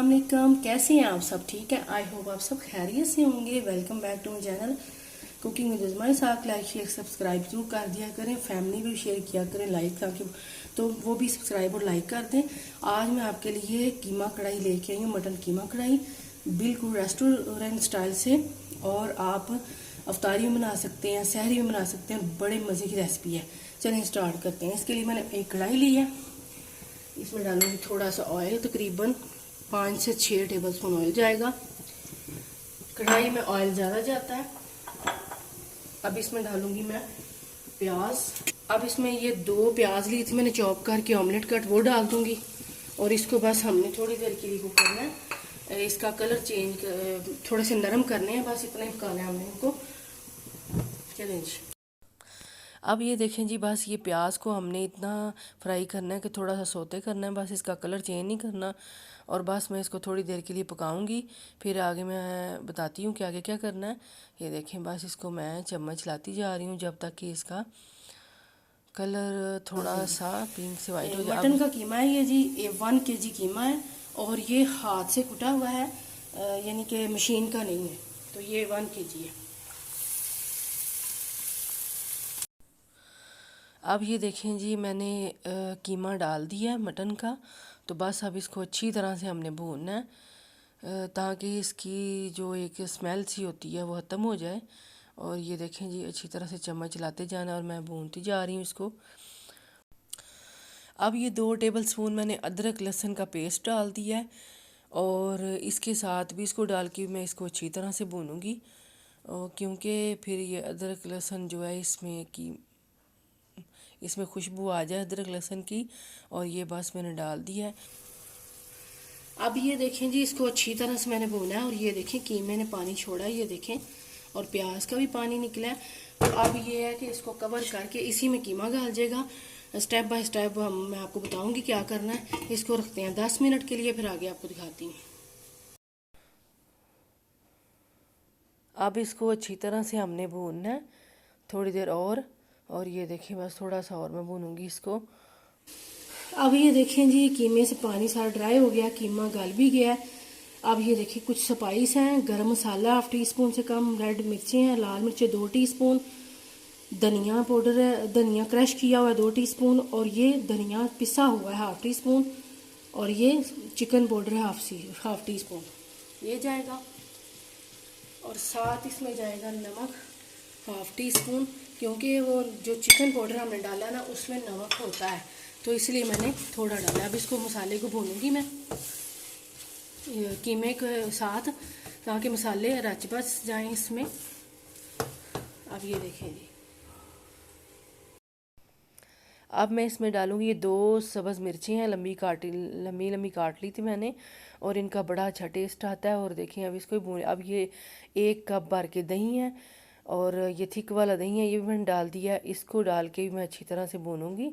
वालेकुम, कैसे हैं आप सब? ठीक है, आई होप आप सब खैरियत से होंगे। Welcome back to my channel cooking with Uzma साथ। लाइक शेयर सब्सक्राइब जरूर कर दिया करें, फैमिली भी शेयर किया करें लाइक ताकि तो वो भी सब्सक्राइब और लाइक कर दें। आज मैं आपके लिए कीमा कढ़ाई लेके आई हूँ, मटन कीमा कढ़ाई, बिल्कुल रेस्टोरेंट स्टाइल से। और आप अफ्तारी में बना सकते हैं, सहरी में बना सकते हैं, बड़े मज़े की रेसिपी है। चलिए स्टार्ट करते हैं। इसके लिए मैंने एक कढ़ाई ली है, इसमें डालूंगी थोड़ा सा ऑयल, तकरीबन 5 से 6 टेबलस्पून ऑयल जाएगा। कढ़ाई में ऑयल ज़्यादा जाता है। अब इसमें डालूंगी मैं प्याज। अब इसमें ये 2 प्याज ली थी मैंने चॉप करके, ऑमलेट कट, वो डाल दूंगी। और इसको बस हमने थोड़ी देर के लिए कुक करना है, इसका कलर चेंज थोड़े से नरम करने हैं, बस इतना ही पकाना है हमने इनको। चलें जी। अब ये देखें जी, बस ये प्याज को हमने इतना फ्राई करना है कि थोड़ा सा सोते करना है, बस इसका कलर चेंज नहीं करना। और बस मैं इसको थोड़ी देर के लिए पकाऊंगी, फिर आगे मैं बताती हूँ कि आगे क्या करना है। ये देखें, बस इसको मैं चम्मच लाती जा रही हूँ जब तक कि इसका कलर थोड़ा सा पिंक से वाइट हो जाए। मटन का कीमा है ये जी, 1 kg कीमा है और ये हाथ से कुटा हुआ है, यानी कि मशीन का नहीं है। तो ये 1 kg है। अब ये देखें जी, मैंने कीमा डाल दिया है मटन का। तो बस अब इसको अच्छी तरह से हमने भूनना है ताकि इसकी जो एक स्मेल सी होती है वो ख़त्म हो जाए। और ये देखें जी, अच्छी तरह से चम्मच चलाते जाना और मैं भूनती जा रही हूँ इसको। अब ये 2 टेबलस्पून मैंने अदरक लहसुन का पेस्ट डाल दिया है और इसके साथ भी इसको डाल के मैं इसको अच्छी तरह से भूनूंगी, क्योंकि फिर ये अदरक लहसुन जो है इसमें खुशबू आ जाए अदरक लहसुन की। और ये बस मैंने डाल दिया है। अब ये देखें जी, इसको अच्छी तरह से मैंने भूना है और ये देखें कीमे ने पानी छोड़ा है, ये देखें, और प्याज का भी पानी निकला है। तो अब ये है कि इसको कवर करके इसी में कीमा डाल जाएगा। स्टेप बाय स्टेप मैं आपको बताऊंगी क्या करना है। इसको रखते हैं 10 मिनट के लिए, फिर आगे आपको दिखाती हूँ। अब इसको अच्छी तरह से हमने भूनना है थोड़ी देर और ये देखें, बस थोड़ा सा और मैं भूनूंगी इसको। अब ये देखें जी, कीमे से पानी सारा ड्राई हो गया, कीमा गल भी गया है। अब ये देखिए, कुछ स्पाइस हैं, गरम मसाला 1 टीस्पून से कम, रेड मिर्चें हैं, लाल मिर्चें 2 टीस्पून, धनिया पाउडर है, धनिया क्रश किया हुआ है 2 टीस्पून, और ये धनिया पिसा हुआ है 1/2 टीस्पून, और ये चिकन पाउडर है 1/2 टीस्पून, ये जाएगा। और साथ इसमें जाएगा नमक 1/2 टीस्पून, क्योंकि वो जो चिकन पाउडर हमने डाला ना उसमें नमक होता है, तो इसलिए मैंने थोड़ा डाला। अब इसको मसाले को भूनूंगी मैं कीमे के साथ ताकि मसाले रच बच जाएं इसमें। अब ये देखें जी, अब मैं इसमें डालूंगी ये 2 सब्ज़ मिर्ची हैं, लंबी लंबी काट ली थी मैंने, और इनका बड़ा अच्छा टेस्ट आता है। और देखें, अब इसको भून। अब ये 1 कप भर के दही है और ये थिक वाला दही है, ये भी मैंने डाल दिया है। इसको डाल के भी मैं अच्छी तरह से भूनूंगी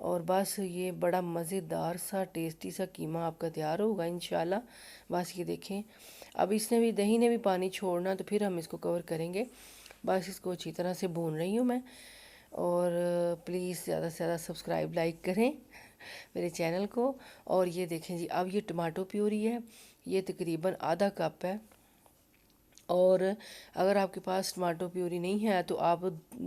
और बस ये बड़ा मज़ेदार सा टेस्टी सा कीमा आपका तैयार होगा इंशाल्लाह। बस ये देखें, अब दही ने भी पानी छोड़ना, तो फिर हम इसको कवर करेंगे। बस इसको अच्छी तरह से भून रही हूँ मैं। और प्लीज़ ज़्यादा से ज़्यादा सब्सक्राइब लाइक करें मेरे चैनल को। और ये देखें जी, अब ये टमाटो प्यूरी है, ये तकरीबन आधा कप है। और अगर आपके पास टमाटो प्यूरी नहीं है तो आप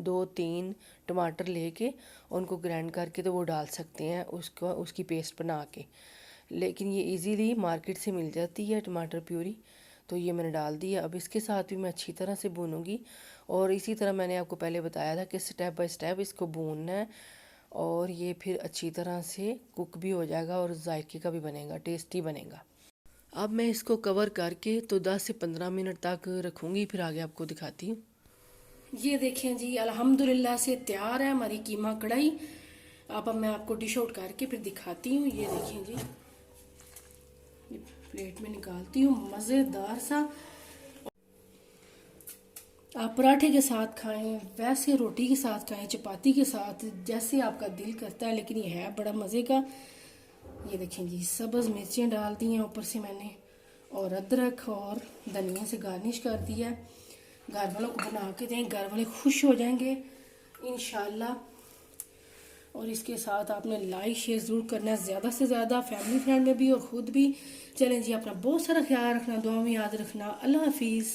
2-3 टमाटर लेके उनको ग्राइंड करके तो वो डाल सकते हैं, उसकी पेस्ट बना के। लेकिन ये इजीली मार्केट से मिल जाती है टमाटर प्यूरी, तो ये मैंने डाल दिया। अब इसके साथ भी मैं अच्छी तरह से भूनूंगी। और इसी तरह मैंने आपको पहले बताया था कि स्टेप बाय स्टेप इसको भूनना है और ये फिर अच्छी तरह से कुक भी हो जाएगा और जायके का भी बनेगा, टेस्टी बनेगा। अब मैं इसको कवर करके तो 10 से 15 मिनट तक रखूँगी, फिर आगे आपको दिखाती हूँ। ये देखें जी, अल्हम्दुलिल्लाह से तैयार है हमारी कीमा कढ़ाई। अब मैं आपको डिश आउट करके फिर दिखाती हूँ। ये देखें जी, प्लेट में निकालती हूँ, मज़ेदार सा। आप पराठे के साथ खाएं, वैसे रोटी के साथ खाएं, चपाती के साथ, जैसे आपका दिल करता है, लेकिन ये है बड़ा मज़े का। ये देखें जी, सब्ज़ मिर्चें डाल दी हैं ऊपर से मैंने, और अदरक और धनिया से गार्निश कर दिया है। घर वालों को बना के दें, घर वाले खुश हो जाएंगे इंशाल्लाह। और इसके साथ आपने लाइक शेयर ज़रूर करना है, ज़्यादा से ज़्यादा, फैमिली फ्रेंड में भी और ख़ुद भी। चलें जी, अपना बहुत सारा ख्याल रखना, दुआ में याद रखना। अल्लाह हाफिज़।